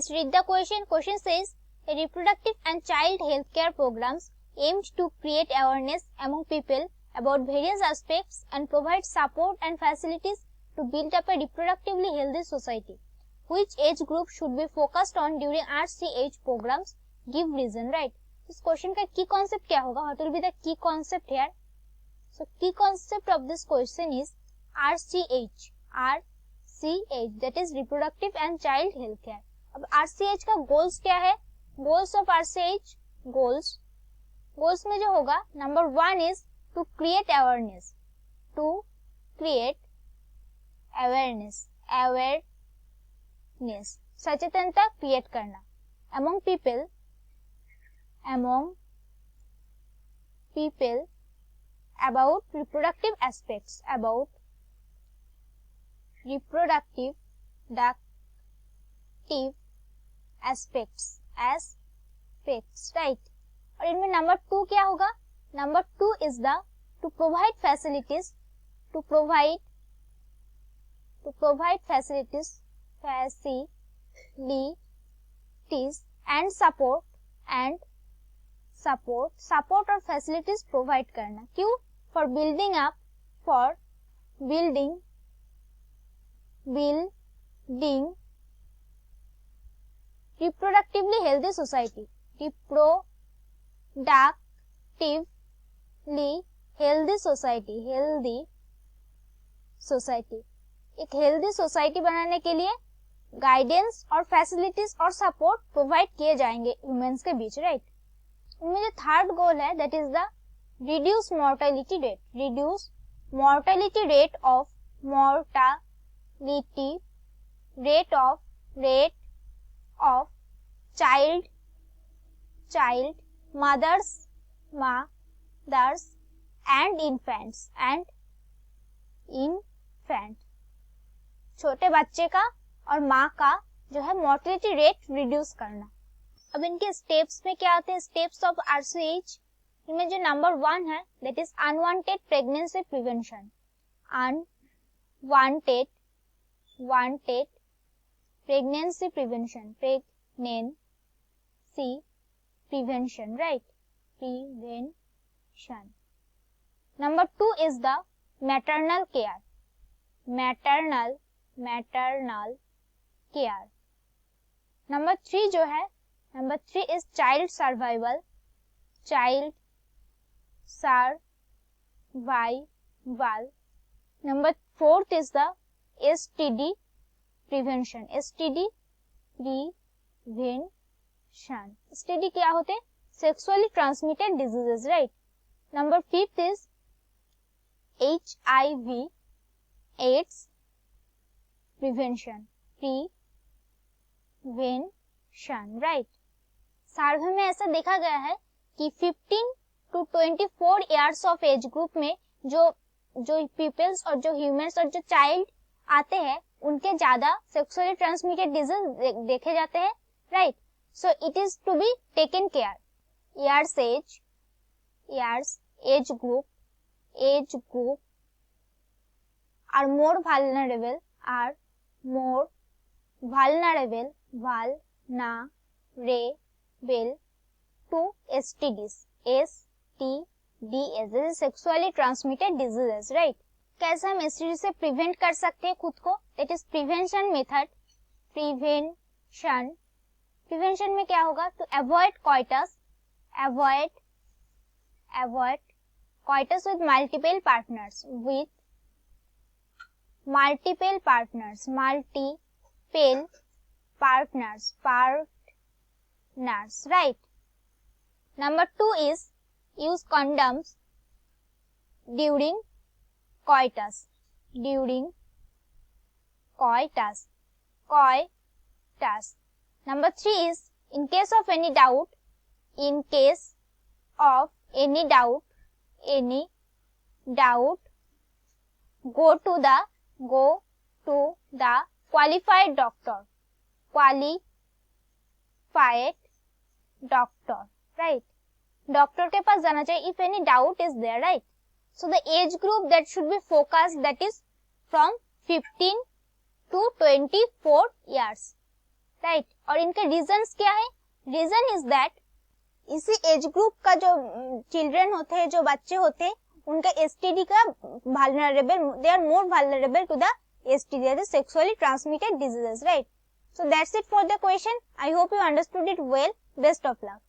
Let's read the question. Question says, a reproductive and child health care programs aimed to create awareness among people about various aspects and provide support and facilities to build up a reproductively healthy society. Which age group should be focused on during RCH programs? Give reason, right? इस question का की concept क्या होगा? What will be the key concept here? So key concept of this question is RCH, that is reproductive and child health care. अब RCH का goals क्या है? Goals of RCH, goals में जो होगा, number 1 is to create awareness, सचेतनता create करना among people about reproductive aspects, right? और इनमें नंबर 2 क्या होगा? Number 2 is the to provide facilities and support और facilities provide करना. क्यों? For building reproductively healthy society. Reproductively healthy society. एक हेल्दी सोसाइटी बनाने के लिए गाइडेंस और फैसिलिटीज और सपोर्ट प्रोवाइड किए जाएंगे ह्यूमंस के बीच, राइट? इनमें जो थर्ड गोल है that is the reduce mortality rate of child mothers and infants छोटे बच्चे का और माँ का जो है मोर्टेलिटी रेट रिड्यूस करना. अब इनके स्टेप्स में क्या आते हैं? Steps of RCH. इनमें जो नंबर 1 है that is unwanted pregnancy prevention. Unwanted pregnancy prevention, right? Prevention. Number 2 is the maternal care. Number 3 जो है, number 3 is child survival. Number 4 is the STD prevention. STD क्या होते? Sexually transmitted diseases, right? Number 5 is HIV AIDS prevention, right? Survey में ऐसा देखा गया है कि 15 to 24 years of age group में जो पीपल्स और जो ह्यूमंस और जो चाइल्ड आते हैं उनके ज्यादा सेक्सुअली ट्रांसमिटेड डिजीज देखे जाते हैं, right? So it is to be taken care. age group are more vulnerable to STDs. This is sexually transmitted diseases, right? कैसे हम STD से प्रिवेंट कर सकते हैं खुद को? That is prevention method. Prevention में क्या होगा? To avoid coitus with multiple partners, right? Number 2 is use condoms during coitus. Number 3 is in case of any doubt, go to the qualified doctor, right? Doctor के पास जाना चाहिए if any doubt is there, right? So the age group that should be focused, that is from 15 to 24 years, right और इनके reasons क्या है? Reason is that इसी age group का जो चिल्ड्रन होते हैं, जो बच्चे होते हैं, उनका एसटीडी का vulnerable, they are more vulnerable to the STD, that is sexually transmitted diseases, right? So that's it for the question. I hope you understood it well. Best of luck.